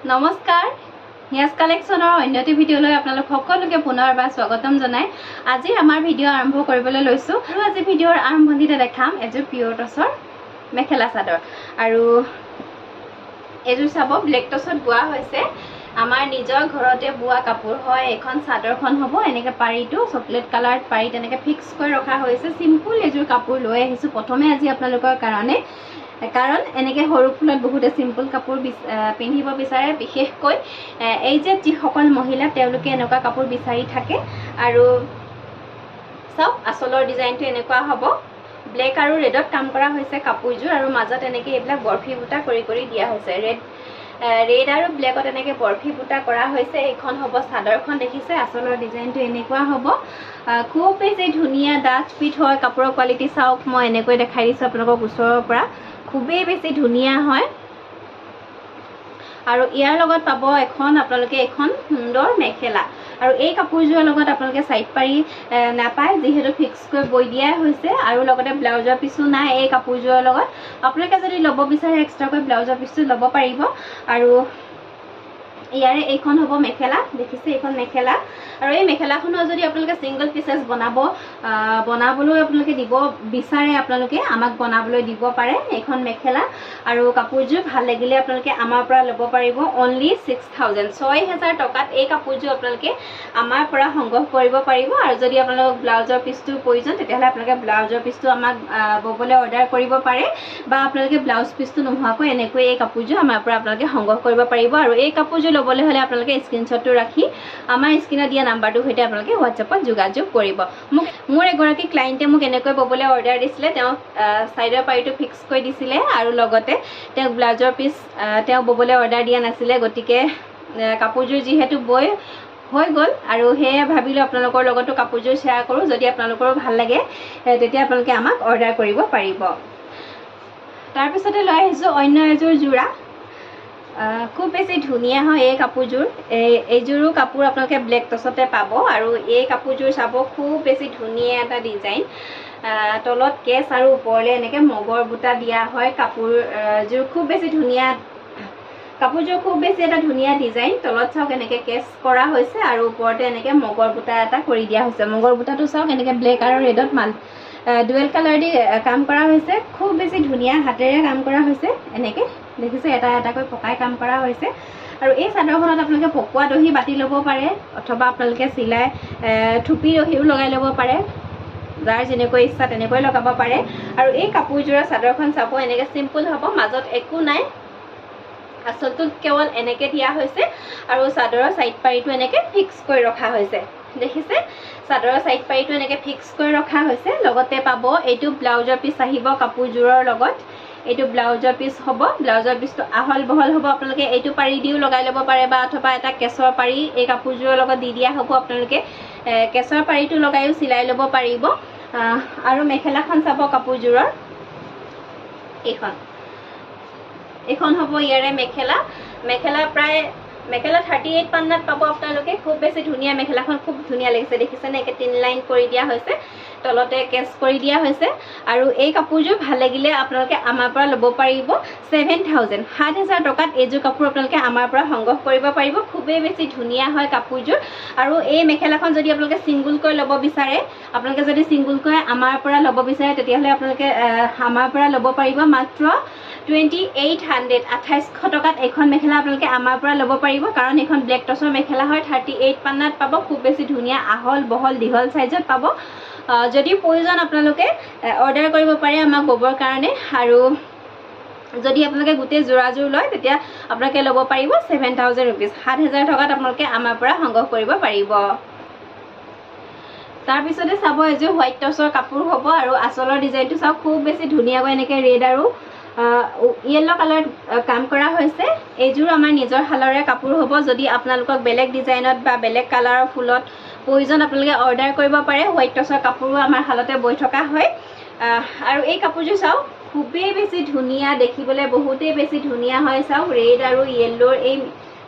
নমস্কাৰ হিয়াজ কালেকশ্যনৰ অন্যটি ভিডিঅ'লৈ আপোনালোক সকলোকে পুনৰবাৰ স্বাগতম জনাই আজি আমাৰ ভিডিঅ' আৰম্ভ কৰিবলৈ লৈছো আৰু আজি ভিডিঅ'ৰ আৰম্ভণিতে দেখাম এযোৰ পিয়ৰ টছৰ মেখেলা চাদৰ আৰু এযোৰ চাব ব্লেক টছত বোৱা হৈছে আমাৰ নিজৰ ঘৰতে বোৱা কাপোৰ হয় এখন চাদৰখন হ'ব এনেকৈ পাৰীটো চকলেট কালাৰত পাৰী তেনেকৈ ফিক্স কৰি ৰখা হৈছে সিম্পল এযোৰ কাপোৰ লৈ আহিছো প্ৰথমে আজি আপোনালোকৰ কাৰণে কাৰণ এনেকৈ সৰু ফুলত বহুতে সিম্পল কাপোৰ পিন্ধিব বিচাৰে বিশেষকৈ এই যে যিসকল মহিলা তেওঁলোকে এনেকুৱা কাপোৰ বিচাৰি থাকে আৰু সব আচলৰ ডিজাইনটো এনেকুৱা হ'ব ব্লেক আৰু ৰেডত কাম কৰা হৈছে কাপোৰযোৰ আৰু মাজত এনেকৈ এইবিলাক বৰফি বুটা কৰি দিয়া হৈছে ৰেড আৰু ব্লেকত এনেকৈ বৰফি বুটা কৰা হৈছে এইখন হ'ব চাদৰখন দেখিছে আচলৰ ডিজাইনটো এনেকুৱা হ'ব খুব বেছি ধুনীয়া ডাঠ পিঠ হয় কাপোৰৰ কোৱালিটি চাওক মই এনেকৈ দেখাই দিছোঁ আপোনালোকক ওচৰৰ পৰা খুবেই বেছি ধুনীয়া হয় আৰু ইয়াৰ লগত পাব এখন আপোনালোকে এখন সুন্দৰ মেখেলা আৰু এই কাপোৰযোৰৰ লগত আপোনালোকে সাইড পাৰি নাপায় যিহেতু ফিক্স কৰি বৈ দিয়া হৈছে আৰু লগতে ব্লাউজৰ পিছো নাই এই কাপোৰযোৰৰ লগত আপোনালোকে যদি ল'ব বিচাৰে এক্সট্ৰাকৈ ব্লাউজৰ পিছটো ল'ব পাৰিব আৰু ইয়াৰে এইখন হ'ব মেখেলা দেখিছে এইখন মেখেলা আৰু এই মেখেলাখনৰ যদি আপোনালোকে সিঙ্গল পিসেস বনাবলৈ আপোনালোকে দিব বিচাৰে আপোনালোকে আমাক বনাবলৈ দিব পাৰে এইখন মেখেলা আৰু কাপোৰযোৰ ভাল লাগিলে আপোনালোকে আমাৰ পৰা ল'ব পাৰিব অনলি 6000 টকাত এই কাপোৰযোৰ আপোনালোকে আমাৰ পৰা সংগ্ৰহ কৰিব পাৰিব আৰু যদি আপোনালোক ব্লাউজৰ পিছটো প্ৰয়োজন তেতিয়াহ'লে আপোনালোকে ব্লাউজৰ পিছটো আমাক ববলৈ অৰ্ডাৰ কৰিব পাৰে বা আপোনালোকে ব্লাউজ পিছটো নোহোৱাকৈ এনেকৈ এই কাপোৰযোৰ আমাৰ পৰা আপোনালোকে সংগ্ৰহ কৰিব পাৰিব আৰু এই কাপোৰযোৰ ল'বলৈ হ'লে আপোনালোকে স্ক্ৰীনশ্বটটো ৰাখি আমাৰ স্ক্ৰীনত দিয়া নাম্বাৰটোৰ সৈতে আপোনালোকে হোৱাটছএপত যোগাযোগ কৰিব মোৰ এগৰাকী ক্লায়েণ্টে মোক এনেকৈ ববলৈ অৰ্ডাৰ দিছিলে তেওঁ সাইডৰ পাৰীটো ফিক্স কৰি দিছিলে আৰু লগতে তেওঁ ব্লাউজৰ পিছ তেওঁ ববলৈ অৰ্ডাৰ দিয়া নাছিলে গতিকে কাপোৰযোৰ যিহেতু বৈ হৈ গ'ল আৰু সেয়ে ভাবিলোঁ আপোনালোকৰ লগতো কাপোৰযোৰ শ্বেয়াৰ কৰোঁ যদি আপোনালোকৰো ভাল লাগে তেতিয়া আপোনালোকে আমাক অৰ্ডাৰ কৰিব পাৰিব তাৰপিছতে লৈ আহিছোঁ অন্য এযোৰ যোৰা খুব বেছি ধুনীয়া হয় এই কাপোৰযোৰ এইযোৰো কাপোৰ আপোনালোকে ব্লেক টছতে পাব আৰু এই কাপোৰযোৰ চাব খুব বেছি ধুনীয়া এটা ডিজাইন তলত কেছ আৰু ওপৰলৈ এনেকৈ মগৰ বুটা দিয়া হয় কাপোৰযোৰ খুব বেছি ধুনীয়া কাপোৰযোৰ খুব বেছি এটা ধুনীয়া ডিজাইন তলত চাওক এনেকৈ কেছ কৰা হৈছে আৰু ওপৰতে এনেকৈ মগৰ বুটা এটা কৰি দিয়া হৈছে মগৰ বুটাটো চাওক এনেকৈ ব্লেক আৰু ৰেডত ডুৱেল কালাৰ দি কাম কৰা হৈছে খুব বেছি ধুনীয়া হাতেৰে কাম কৰা হৈছে এনেকৈ দেখিছে এটা এটাকৈ পকাই কাম কৰা হৈছে আৰু এই চাদৰখনত আপোনালোকে পকোৱা দহি বাতি ল'ব পাৰে অথবা আপোনালোকে চিলাই থুপি দহিও লগাই ল'ব পাৰে যাৰ যেনেকৈ ইচ্ছা তেনেকৈ লগাব পাৰে আৰু এই কাপোৰযোৰৰ চাদৰখন চাব এনেকৈ চিম্পল হ'ব মাজত একো নাই আচলটো কেৱল এনেকৈ দিয়া হৈছে আৰু চাদৰৰ সাইড পাৰীটো এনেকৈ ফিক্স কৰি ৰখা হৈছে দেখিছে চাদৰৰ সাইড পাৰীটো এনেকৈ ফিক্স কৰি ৰখা হৈছে লগতে পাব এইটো ব্লাউজৰ পিছ আহিব কাপোৰযোৰৰ লগত এইটো ব্লাউজৰ পিছ হ'ব ব্লাউজৰ পিছটো আহল বহল হ'ব আপোনালোকে এইটো পাৰি দিও লগাই ল'ব পাৰে বা অথবা এটা কেছৰ পাৰি এই কাপোৰযোৰৰ লগত দি দিয়া হ'ব আপোনালোকে কেছৰ পাৰীটো লগাইও চিলাই ল'ব পাৰিব আৰু মেখেলাখন চাব কাপোৰযোৰৰ এইখন হ'ব ইয়াৰে মেখেলা প্ৰায় মেখেলা 38 পান্নাত পাব আপোনালোকে খুব বেছি ধুনীয়া মেখেলাখন খুব ধুনীয়া লাগিছে দেখিছে নে একে 3 লাইন কৰি দিয়া হৈছে তলতে কেছ কৰি দিয়া হৈছে আৰু এই কাপোৰযোৰ ভাল লাগিলে আপোনালোকে আমাৰ পৰা ল'ব পাৰিব 7000 টকাত এইযোৰ কাপোৰ আপোনালোকে আমাৰ পৰা সংগ্ৰহ কৰিব পাৰিব খুবেই বেছি ধুনীয়া হয় কাপোৰযোৰ আৰু এই মেখেলাখন যদি আপোনালোকে সিঙ্গলকৈ ল'ব বিচাৰে আপোনালোকে যদি সিঙ্গলকৈ আমাৰ পৰা ল'ব বিচাৰে তেতিয়াহ'লে আপোনালোকে আমাৰ পৰা ল'ব পাৰিব মাত্ৰ 2800 টকাত এইখন মেখেলা আপোনালোকে আমাৰ পৰা ল'ব পাৰিব কাৰণ এইখন ব্লেক টছৰ মেখেলা হয় 38 পান্নাত পাব খুব বেছি ধুনীয়া আহল বহল দীঘল সাইজত পাব যদি প্ৰয়োজন আপোনালোকে অৰ্ডাৰ কৰিব পাৰে আমাক ববৰ কাৰণে আৰু যদি আপোনালোকে গোটেই যোৰাযোৰ লয় তেতিয়া আপোনালোকে ল'ব পাৰিব 7000 ৰুপিজ 7000 টকাত আপোনালোকে আমাৰ পৰা সংগ্ৰহ কৰিব পাৰিব তাৰপিছতে চাব এযোৰ হোৱাইট টছৰ কাপোৰ হ'ব আৰু আচলৰ ডিজাইনটো চাওক খুব বেছি ধুনীয়াকৈ এনেকৈ ৰেড আৰু ইয়েলো কালাৰ কাম কৰা হৈছে এইযোৰ আমাৰ নিজৰ হালৰে কাপোৰ হ'ব যদি আপোনালোকক বেলেগ ডিজাইনত বা বেলেগ কালাৰৰ ফুলত প্ৰয়োজন আপোনালোকে অৰ্ডাৰ কৰিব পাৰে হোৱাইট টছৰ কাপোৰো আমাৰ হালতে বৈ থকা হয় আৰু এই কাপোৰযোৰ চাওক খুবেই বেছি ধুনীয়া দেখিবলৈ বহুতেই বেছি ধুনীয়া হয় চাওক ৰেড আৰু ইয়েলোৰ এই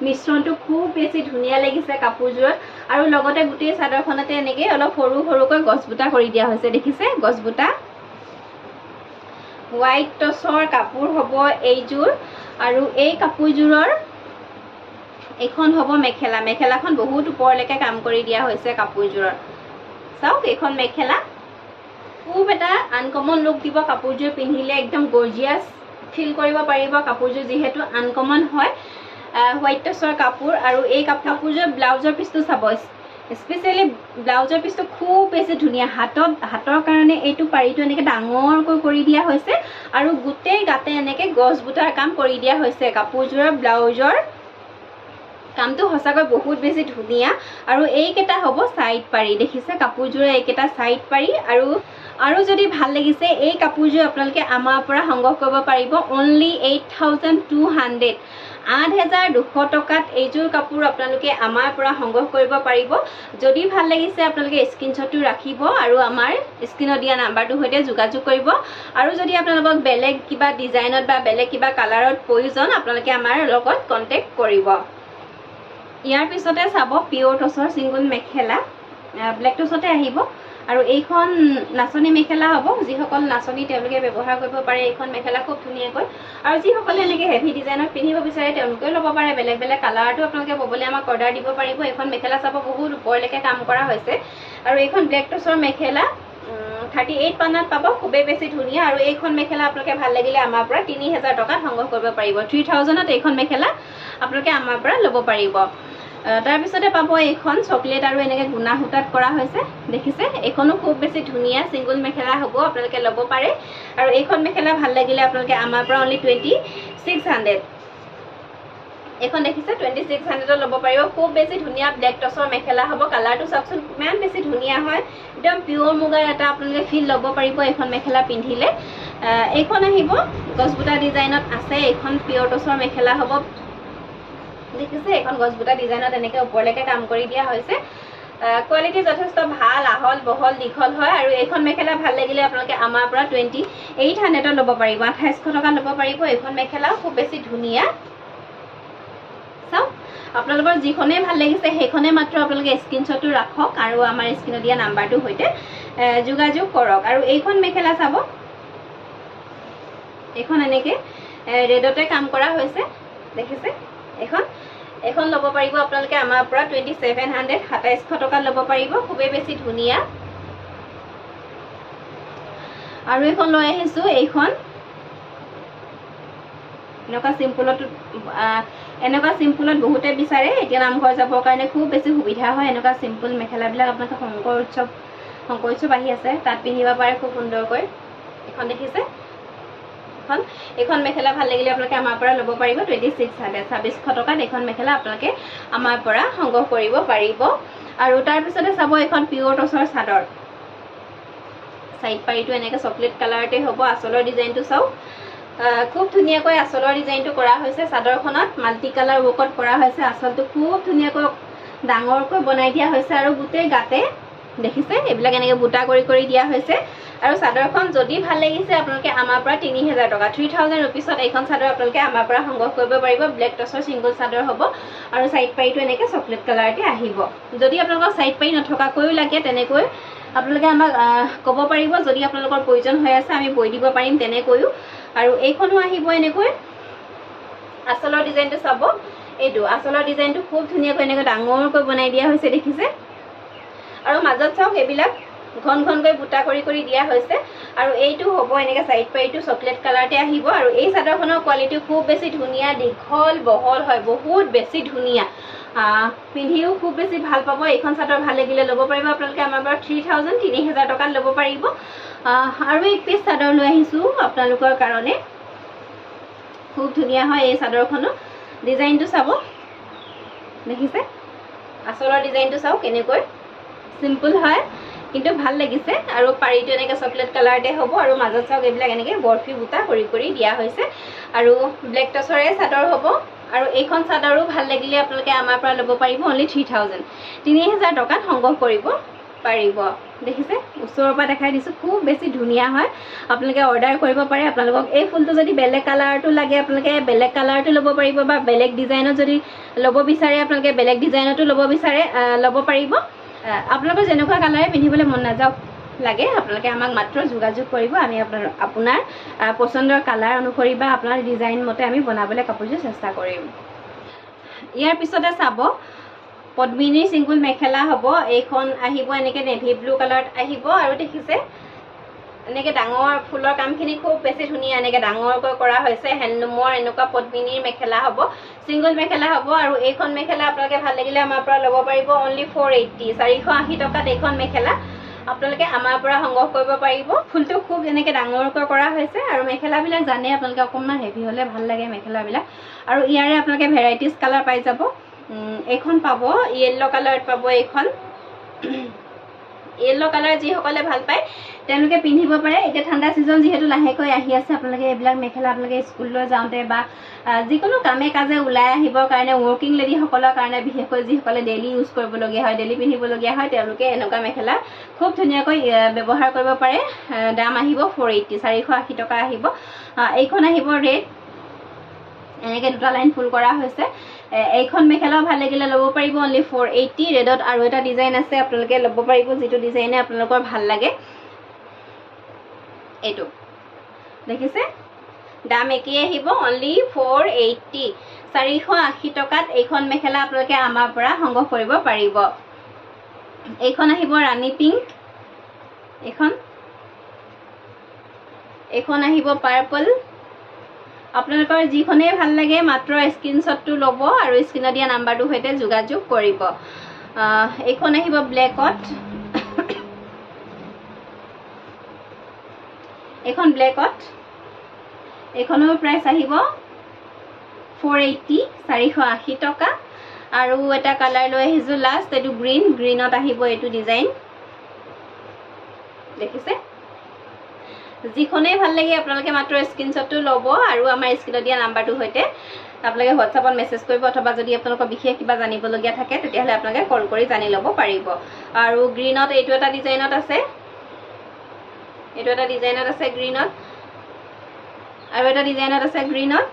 মিশ্ৰণটো খুব বেছি ধুনীয়া লাগিছে কাপোৰযোৰত আৰু লগতে গোটেই চাদৰখনতে এনেকৈ অলপ সৰু সৰুকৈ গছবুটা কৰি দিয়া হৈছে দেখিছে গছবুটা হোৱাইট টছৰ কাপোৰ হ'ব এইযোৰ আৰু এই কাপোৰযোৰৰ এইখন হ'ব মেখেলা মেখেলাখন বহুত ওপৰলৈকে কাম কৰি দিয়া হৈছে কাপোৰযোৰৰ চাওক এইখন মেখেলা খুব এটা আনকমন লুক দিব কাপোৰযোৰ পিন্ধিলে একদম গৰ্জিয়াছ ফিল কৰিব পাৰিব কাপোৰযোৰ যিহেতু আনকমন হয় হোৱাইট টচৰ কাপোৰ আৰু এই কাপোৰযোৰ ব্লাউজৰ পিচটো চাব স্পেচিয়েলি ব্লাউজৰ পিচটো খুব বেছি ধুনীয়া হাতৰ কাৰণে এইটো পাৰিটো এনেকৈ ডাঙৰকৈ কৰি দিয়া হৈছে আৰু গোটেই গাতে এনেকৈ গছ বুটাৰ কাম কৰি দিয়া হৈছে কাপোৰযোৰৰ ব্লাউজৰ কামটো সঁচাকৈ বহুত বেছি ধুনীয়া আৰু এইকেইটা হ'ব সাইড পাৰি দেখিছে কাপোৰযোৰৰ এইকেইটা সাইড পাৰি আৰু যদি ভাল লাগিছে এই কাপোৰযোৰ আপোনালোকে আমাৰ পৰা সংগ্ৰহ কৰিব পাৰিব অনলি 8200 ৮,২০০ টকাত এইযোৰ কাপোৰ আপোনালোকে আমাৰ পৰা সংগ্ৰহ কৰিব পাৰিব যদি ভাল লাগিছে আপোনালোকে স্ক্ৰীনশ্বটটো ৰাখিব আৰু আমাৰ স্ক্ৰীনত দিয়া নাম্বাৰটোৰ সৈতে যোগাযোগ কৰিব আৰু যদি আপোনালোকক বেলেগ কিবা ডিজাইনত বা বেলেগ কিবা কালাৰত প্ৰয়োজন আপোনালোকে আমাৰ লগত কণ্টেক্ট কৰিব ইয়াৰ পিছতে চাব পিয়ৰ টচৰ সিংগল মেখেলা ব্লেক টচতে আহিব আৰু এইখন নাচনী মেখেলা হ'ব যিসকল নাচনী তেওঁলোকে ব্যৱহাৰ কৰিব পাৰে এইখন মেখেলা খুব ধুনীয়াকৈ আৰু যিসকলে এনেকৈ হেভি ডিজাইনত পিন্ধিব বিচাৰে তেওঁলোকেও ল'ব পাৰে বেলেগ বেলেগ কালাৰটো আপোনালোকে ববলৈ আমাক অৰ্ডাৰ দিব পাৰিব এইখন মেখেলা চাব বহুত ওপৰলৈকে কাম কৰা হৈছে আৰু এইখন ব্লেক টচৰ মেখেলা 38 পানাত পাব খুবেই বেছি ধুনীয়া আৰু এইখন মেখেলা আপোনালোকে ভাল লাগিলে আমাৰ পৰা 3000 টকাত সংগ্ৰহ কৰিব পাৰিব 3000ত এইখন মেখেলা আপোনালোকে আমাৰ পৰা ল'ব পাৰিব তাৰপিছতে পাব এইখন চকলেট আৰু এনেকৈ গুণা সূতাত কৰা হৈছে দেখিছে এইখনো খুব বেছি ধুনীয়া সিংগল মেখেলা হ'ব আপোনালোকে ল'ব পাৰে আৰু এইখন মেখেলা ভাল লাগিলে আপোনালোকে আমাৰ পৰা অনলি 2600 এইখন দেখিছে 2600ত ল'ব পাৰিব খুব বেছি ধুনীয়া ব্লেক টচৰ মেখেলা হ'ব কালাৰটো চাওকচোন ইমান বেছি ধুনীয়া হয় একদম পিয়ৰ মুগাৰ এটা আপোনালোকে ফিল ল'ব পাৰিব এইখন মেখেলা পিন্ধিলে এইখন আহিব গছবুটা ডিজাইনত আছে এইখন পিয়ৰ টচৰ মেখেলা হ'ব দেখিছে এখন গছবুটা ডিজাইনত এনেকৈ ওপৰলৈকে কাম কৰি দিয়া হৈছে কোৱালিটি যথেষ্ট ভাল আহল বহল দীঘল হয় আৰু এইখন মেখেলা ভাল লাগিলে আপোনালোকে আমাৰ পৰা 2800ত ল'ব পাৰিব 2800 টকা ল'ব পাৰিব এইখন মেখেলাও খুব বেছি ধুনীয়া চাওক আপোনালোকৰ যিখনে ভাল লাগিছে সেইখনে মাত্ৰ আপোনালোকে স্ক্ৰীনশ্বটটো ৰাখক আৰু আমাৰ স্ক্ৰীনত দিয়া নাম্বাৰটোৰ সৈতে যোগাযোগ কৰক আৰু এইখন মেখেলা চাব এইখন এনেকৈ ৰেডতে কাম কৰা হৈছে দেখিছে এইখন ল'ব পাৰিব আপোনালোকে আমাৰ পৰা 2700 2700 টকা ল'ব পাৰিব খুবেই বেছি ধুনীয়া আৰু এইখন লৈ আহিছোঁ এইখন এনেকুৱা চিম্পুলত বহুতে বিচাৰে এতিয়া নামঘৰ যাবৰ কাৰণে খুব বেছি সুবিধা হয় এনেকুৱা চিম্পুল মেখেলাবিলাক আপোনালোকে শংকৰ উৎসৱ আহি আছে তাত পিন্ধিব পাৰে খুব সুন্দৰকৈ এইখন দেখিছে এইখন মেখেলা ভাল লাগিলে আপোনালোকে আমাৰ পৰা ল'ব পাৰিব 2600 টকাত এইখন মেখেলা আপোনালোকে আমাৰ পৰা সংগ্ৰহ কৰিব পাৰিব আৰু তাৰপিছতে চাব এইখন পিয়ৰ টচৰ চাদৰ সাইড পাৰিটো এনেকৈ চকলেট কালাৰতে হ'ব আঁচলৰ ডিজাইনটো চাওক খুব ধুনীয়াকৈ আঁচলৰ ডিজাইনটো কৰা হৈছে চাদৰখনত মাল্টি কালাৰ ৱৰ্কত কৰা হৈছে আঁচলটো খুব ধুনীয়াকৈ ডাঙৰকৈ বনাই দিয়া হৈছে আৰু গোটেই গাতে দেখিছে এইবিলাক এনেকৈ বুটা কৰি দিয়া হৈছে আৰু চাদৰখন যদি ভাল লাগিছে আপোনালোকে আমাৰ পৰা 3000 টকা 3000 ৰুপিছত এইখন চাদৰ আপোনালোকে আমাৰ পৰা সংগ্ৰহ কৰিব পাৰিব ব্লেক টচৰ সিংগল চাদৰ হ'ব আৰু সাইড পাৰিটো এনেকৈ চকলেট কালাৰতে আহিব যদি আপোনালোকৰ সাইড পাৰি নথকাকৈও লাগে তেনেকৈ আপোনালোকে আমাক ক'ব পাৰিব যদি আপোনালোকৰ প্ৰয়োজন হৈ আছে আমি বৈ দিব পাৰিম তেনেকৈও আৰু এইখনো আহিব এনেকৈ আঁচলৰ ডিজাইনটো চাব এইটো আঁচলৰ ডিজাইনটো খুব ধুনীয়াকৈ এনেকৈ ডাঙৰকৈ বনাই দিয়া হৈছে দেখিছে আৰু মাজত চাওক এইবিলাক ঘনকৈ বুটা কৰি দিয়া হৈছে আৰু এইটো হ'ব এনেকৈ সাইড পাৰিটো চকলেট কালাৰতে আহিব আৰু এই চাদৰখনৰ কোৱালিটি খুব বেছি ধুনীয়া দীঘল বহল হয় বহুত বেছি ধুনীয়া পিন্ধিও খুব বেছি ভাল পাব এইখন চাদৰ ভাল লাগিলে ল'ব পাৰিব আপোনালোকে আমাৰ পৰা 3000 টকাত ল'ব পাৰিব আৰু এক পিচ চাদৰ লৈ আহিছোঁ আপোনালোকৰ কাৰণে খুব ধুনীয়া হয় এই চাদৰখনো ডিজাইনটো চাব দেখিছে আঁচলৰ ডিজাইনটো চাওক কেনেকৈ সিম্পল হয় কিন্তু ভাল লাগিছে আৰু পাৰিটো এনেকৈ চকলেট কালাৰতে হ'ব আৰু মাজত চাওক এইবিলাক এনেকৈ বৰফি বুটা কৰি দিয়া হৈছে আৰু ব্লেক টচৰে চাদৰ হ'ব আৰু এইখন চাদৰো ভাল লাগিলে আপোনালোকে আমাৰ পৰা ল'ব পাৰিব অনলি 3000 টকাত সংগ্ৰহ কৰিব পাৰিব দেখিছে ওচৰৰ পৰা দেখাই দিছোঁ খুব বেছি ধুনীয়া হয় আপোনালোকে অৰ্ডাৰ কৰিব পাৰে আপোনালোকক এই ফুলটো যদি বেলেগ কালাৰটো লাগে আপোনালোকে বেলেগ কালাৰটো ল'ব পাৰিব বা বেলেগ ডিজাইনত যদি ল'ব বিচাৰে আপোনালোকে বেলেগ ডিজাইনতো ল'ব পাৰিব আপোনালোকৰ যেনেকুৱা কালাৰে পিন্ধিবলৈ মন নাযাওক লাগে আপোনালোকে আমাক মাত্ৰ যোগাযোগ কৰিব আমি আপোনাৰ পছন্দৰ কালাৰ অনুসৰি বা আপোনাৰ ডিজাইন মতে আমি বনাবলৈ কাপোৰযোৰ চেষ্টা কৰিম ইয়াৰ পিছতে চাব পদ্মিনীৰ চিংগুল মেখেলা হ'ব। এইখন আহিব এনেকৈ নেভি ব্লু কালাৰত আহিব আৰু দেখিছে এনেকৈ ডাঙৰ ফুলৰ কামখিনি খুব বেছি ধুনীয়া এনেকৈ ডাঙৰকৈ কৰা হৈছে হেণ্ডলুমৰ এনেকুৱা পদ্মিনীৰ মেখেলা হ'ব চিংগুল মেখেলা হ'ব। আৰু এইখন মেখেলা আপোনালোকে ভাল লাগিলে আমাৰ পৰা ল'ব পাৰিব অনলি 480 480 টকাত এইখন মেখেলা আপোনালোকে আমাৰ পৰা সংগ্ৰহ কৰিব পাৰিব। ফুলটো খুব এনেকৈ ডাঙৰকৈ কৰা হৈছে আৰু মেখেলাবিলাক জানে আপোনালোকে অকণমান হেভি হ'লে ভাল লাগে মেখেলাবিলাক। আৰু ইয়াৰে আপোনালোকে ভেৰাইটিজ কালাৰ পাই যাব। এইখন পাব য়েল্ল' কালাৰত পাব। এইখন য়েল্ল' কালাৰ যিসকলে ভাল পায় তেওঁলোকে পিন্ধিব পাৰে। এতিয়া ঠাণ্ডা ছিজন যিহেতু লাহেকৈ আহি আছে আপোনালোকে এইবিলাক মেখেলা আপোনালোকে স্কুললৈ যাওঁতে বা যিকোনো কামে কাজে ওলাই আহিবৰ কাৰণে ৱৰ্কিং লেডিসকলৰ কাৰণে বিশেষকৈ যিসকলে ডেইলি ইউজ কৰিবলগীয়া হয় ডেইলি পিন্ধিবলগীয়া হয় তেওঁলোকে এনেকুৱা মেখেলা খুব ধুনীয়াকৈ ব্যৱহাৰ কৰিব পাৰে। দাম আহিব 480 480 টকা আহিব। এইখন আহিব ৰেড এনেকৈ দুটা লাইন ফুল কৰা হৈছে। এইখন মেখেলাও ভাল লাগিলে ল'ব পাৰিব অনলি 480 ৰেডত। আৰু এটা ডিজাইন আছে আপোনালোকে ল'ব পাৰিব যিটো ডিজাইনে আপোনালোকৰ ভাল লাগে। এইটো দেখিছে দাম একেই আহিব অনলি 480 480 টকাত এইখন মেখেলা আপোনালোকে আমাৰ পৰা সংগ্ৰহ কৰিব পাৰিব। এইখন আহিব ৰাণী পিংক। এইখন আহিব পাৰ্পল। আপোনালোকৰ যিখনেই ভাল লাগে মাত্ৰ স্ক্ৰীনশ্বটটো ল'ব আৰু স্ক্ৰীনত দিয়া নাম্বাৰটোৰ সৈতে যোগাযোগ কৰিব। এইখন আহিব ব্লেকত। এইখন ব্লেকত এইখনৰ প্ৰাইচ আহিব 480 480 টকা। আৰু এটা কালাৰ লৈ আহিছোঁ লাষ্ট এইটো গ্ৰীণত আহিব এইটো ডিজাইন দেখিছে। যিখনেই ভাল লাগে আপোনালোকে মাত্ৰ স্ক্ৰীনশ্বটটো ল'ব আৰু আমাৰ স্ক্ৰীনত দিয়া নাম্বাৰটোৰ সৈতে আপোনালোকে হোৱাটছআপত মেছেজ কৰিব অথবা যদি আপোনালোকৰ বিশেষ কিবা জানিবলগীয়া থাকে তেতিয়াহ'লে আপোনালোকে কল কৰি জানি ল'ব পাৰিব। আৰু গ্ৰীণত এইটো এটা ডিজাইনত আছে গ্ৰীণত আৰু এটা ডিজাইনত আছে গ্ৰীণত।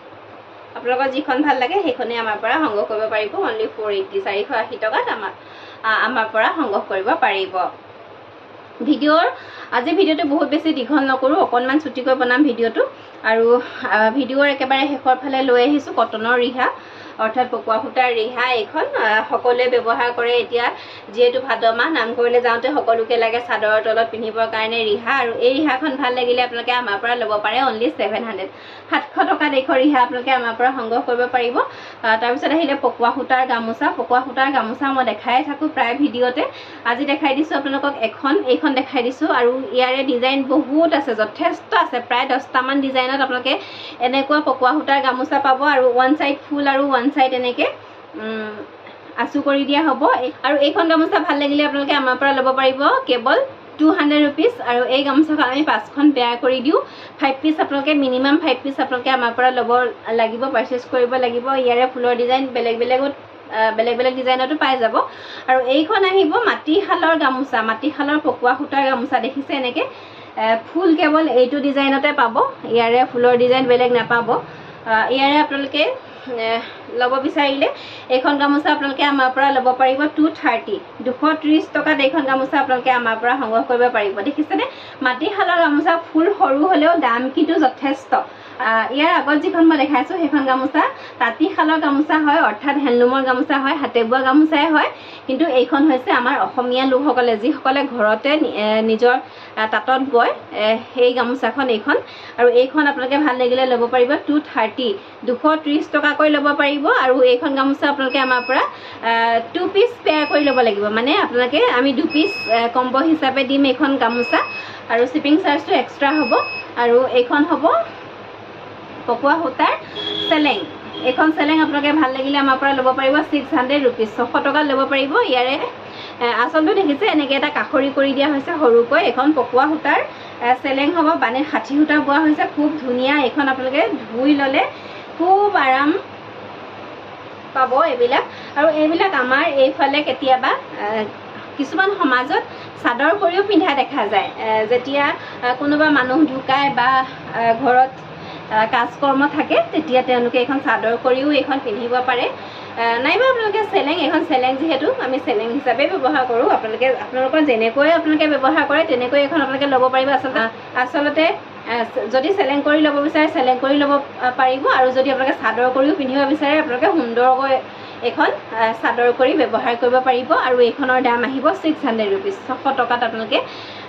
আপোনালোকৰ যিখন ভাল লাগে সেইখনেই আমাৰ পৰা সংগ্ৰহ কৰিব পাৰিব অনলি 480 480 টকাত আমাৰ পৰা সংগ্ৰহ কৰিব পাৰিব। আজি ভিডিঅ'টো বহুত বেছি দীঘল নকৰোঁ অকণমান ছুটিকৈ বনাম ভিডিঅ'টো। আৰু ভিডিঅ'ৰ একেবাৰে শেষৰ ফালে লৈ আহিছোঁ কটনৰ ৰিহা অৰ্থাৎ পকোৱা সূতাৰ ৰিহা। এইখন সকলোৱে ব্যৱহাৰ কৰে এতিয়া যিহেতু ভাদ মাহ নামঘৰলৈ যাওঁতে সকলোকে লাগে চাদৰৰ তলত পিন্ধিবৰ কাৰণে ৰিহা। আৰু এই ৰিহাখন ভাল লাগিলে আপোনালোকে আমাৰ পৰা ল'ব পাৰে অনলি 700 টকাত এইখন ৰিহা আপোনালোকে আমাৰ পৰা সংগ্ৰহ কৰিব পাৰিব। তাৰপিছত আহিলে পকোৱা সূতাৰ গামোচা মই দেখাই থাকোঁ প্ৰায় ভিডিঅ'তে। আজি দেখাই দিছোঁ আপোনালোকক এইখন দেখাই দিছোঁ। আৰু ইয়াৰে ডিজাইন বহুত আছে যথেষ্ট আছে প্ৰায় 10টামান ডিজাইনত আপোনালোকে এনেকুৱা পকোৱা সূতাৰ গামোচা পাব। আৰু ওৱান চাইড ফুল আৰু ওৱান চাইড এনেকৈ আঁচু কৰি দিয়া হ'ব। আৰু এইখন গামোচা ভাল লাগিলে আপোনালোকে আমাৰ পৰা ল'ব পাৰিব কেৱল 200 ৰুপিজ। আৰু এই গামোচাখন আমি 5খন বেয়া কৰি দিওঁ 5 পিচ আপোনালোকে মিনিমাম 5 পিচ আপোনালোকে আমাৰ পৰা ল'ব লাগিব পাৰচেছ কৰিব লাগিব। ইয়াৰে ফুলৰ ডিজাইন বেলেগ বেলেগ ডিজাইনতো পাই যাব। আৰু এইখন আহিব মাটিশালৰ গামোচা মাটিশালৰ পকোৱা সূতাৰ গামোচা দেখিছে এনেকৈ ফুল কেৱল এইটো ডিজাইনতে পাব। ইয়াৰে ফুলৰ ডিজাইন বেলেগ নাপাব। ইয়াৰে আপোনালোকে ল'ব বিচাৰিলে এইখন গামোচা আপোনালোকে আমাৰ পৰা ল'ব পাৰিব 230 টকাত এইখন গামোচা আপোনালোকে আমাৰ পৰা সংগ্ৰহ কৰিব পাৰিব। দেখিছেনে মাটিশালৰ গামোচা ফুল সৰু হ'লেও দাম কিন্তু যথেষ্ট। ইয়াৰ আগত যিখন মই দেখাইছোঁ সেইখন গামোচা তাঁতীশালৰ গামোচা হয় অৰ্থাৎ হেণ্ডলুমৰ গামোচা হয় হাতে বোৱা গামোচাই হয়। কিন্তু এইখন হৈছে আমাৰ অসমীয়া লোকসকলে যিসকলে ঘৰতে নিজৰ তাঁতত বয় সেই গামোচাখন এইখন। আৰু এইখন আপোনালোকে ভাল লাগিলে ল'ব পাৰিব 230 টকাকৈ ল'ব পাৰিব। আৰু এইখন গামোচা আপোনালোকে আমাৰ পৰা 2 পিচ পেয়াৰ কৰি ল'ব লাগিব মানে আপোনালোকে আমি 2 পিচ কম্ব' হিচাপে দিম এইখন গামোচা। আৰু শ্বিপিং চাৰ্জটো এক্সট্ৰা হ'ব। আৰু এইখন হ'ব পকোৱা সূতাৰ চেলেং। এইখন চেলেং আপোনালোকে ভাল লাগিলে আমাৰ পৰা ল'ব পাৰিব 600 ৰুপিজ 600 টকাত ল'ব পাৰিব। ইয়াৰে আচলতে দেখিছে এনেকৈ এটা কাষৰি কৰি দিয়া হৈছে সৰুকৈ। এইখন পকোৱা সূতাৰ চেলেং হ'ব মানে 60 সূতা বোৱা হৈছে খুব ধুনীয়া। এইখন আপোনালোকে ধুই ল'লে খুব আৰাম পাব এইবিলাক। আৰু এইবিলাক আমাৰ এইফালে কেতিয়াবা কিছুমান সমাজত চাদৰ কৰিও পিন্ধা দেখা যায়। যেতিয়া কোনোবা মানুহ ঢুকায় বা ঘৰত কাজকৰ্ম থাকে তেতিয়া তেওঁলোকে এইখন চাদৰ কৰিও এইখন পিন্ধিব পাৰে। নাইবা আপোনালোকে এইখন চেলেং যিহেতু আমি চেলেং হিচাপে ব্যৱহাৰ কৰোঁ। আপোনালোকৰ যেনেকৈ আপোনালোকে ব্যৱহাৰ কৰে তেনেকৈ এইখন আপোনালোকে ল'ব পাৰিব। আচলতে যদি চেলেং কৰি ল'ব বিচাৰে চেলেং কৰি ল'ব পাৰিব। আৰু যদি আপোনালোকে চাদৰ কৰিও পিন্ধিব বিচাৰে আপোনালোকে সুন্দৰকৈ এখন চাদৰ কৰি ব্যৱহাৰ কৰিব পাৰিব আৰু এইখনৰ দাম আহিব 600 ৰুপিজ 600 টকাত আপোনালোকে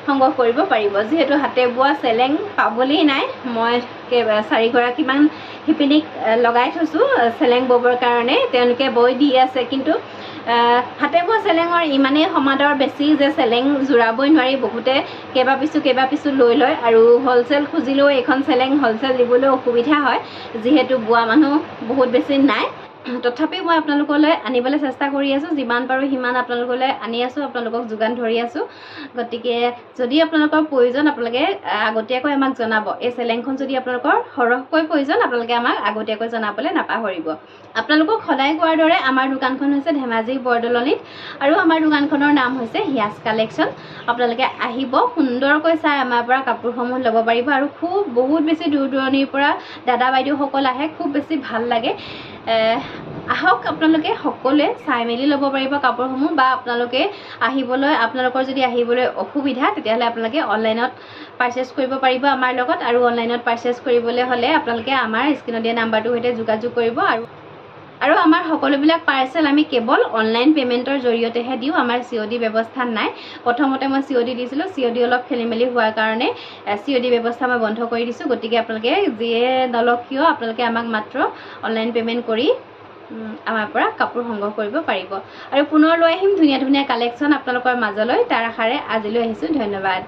সংগ্ৰহ কৰিব পাৰিব যিহেতু হাতে বোৱা চেলেং পাবলেই নাই মই 4গৰাকীমান শিপিনীক লগাই থৈছোঁ চেলেং ববৰ কাৰণে তেওঁলোকে বৈ দি আছে কিন্তু হাতে বোৱা চেলেঙৰ ইমানেই সমাদৰ বেছি যে চেলেং জোৰাবই নোৱাৰি বহুতে কেইবা পিছু লৈ লয় আৰু হোলচেল খুজিলেও এইখন চেলেং হোলচেল দিবলৈ অসুবিধা হয় যিহেতু বোৱা মানুহ বহুত বেছি নাই তথাপি মই আপোনালোকলৈ আনিবলৈ চেষ্টা কৰি আছোঁ যিমান পাৰোঁ সিমান আপোনালোকলৈ আনি আছোঁ আপোনালোকক যোগান ধৰি আছোঁ গতিকে যদি আপোনালোকৰ প্ৰয়োজন আপোনালোকে আগতীয়াকৈ আমাক জনাব এই চেলেংখন যদি আপোনালোকৰ সৰহকৈ প্ৰয়োজন আপোনালোকে আমাক আগতীয়াকৈ জনাবলৈ নাপাহৰিব আপোনালোকক সদায় কোৱাৰ দৰে আমাৰ দোকানখন হৈছে ধেমাজি বৰদলনিত আৰু আমাৰ দোকানখনৰ নাম হৈছে হিয়াজ কালেকশ্যন আপোনালোকে আহিব সুন্দৰকৈ চাই আমাৰ পৰা কাপোৰসমূহ ল'ব পাৰিব আৰু খুব বহুত বেছি দূৰ দূৰণিৰ পৰা দাদা বাইদেউসকল আহে খুব বেছি ভাল লাগে আহক আপোনালোকে সকলোৱে চাই মেলি ল'ব পাৰিব কাপোৰসমূহ বা আপোনালোকে আপোনালোকৰ যদি আহিবলৈ অসুবিধা তেতিয়াহ'লে আপোনালোকে অনলাইনত পাৰচেছ কৰিব পাৰিব আমাৰ লগত আৰু অনলাইনত পাৰচেছ কৰিবলৈ হ'লে আপোনালোকে আমাৰ স্ক্ৰীনত দিয়া নাম্বাৰটোৰ সৈতে যোগাযোগ কৰিব আৰু আমাৰ সকলোবিলাক পাৰ্চেল আমি কেৱল অনলাইন পে'মেণ্টৰ জৰিয়তেহে দিওঁ আমাৰ COD ব্যৱস্থা নাই প্ৰথমতে মই COD দিছিলোঁ COD অলপ খেলিমেলি হোৱাৰ কাৰণে COD ব্যৱস্থা মই বন্ধ কৰি দিছোঁ গতিকে আপোনালোকে যিয়ে নলওক কিয় আপোনালোকে আমাক মাত্ৰ অনলাইন পে'মেণ্ট কৰি আমাৰ পৰা কাপোৰ সংগ্ৰহ কৰিব পাৰিব আৰু পুনৰ লৈ আহিম ধুনীয়া ধুনীয়া কালেকশ্যন আপোনালোকৰ মাজলৈ তাৰ আশাৰে আজিলৈ আহিছোঁ ধন্যবাদ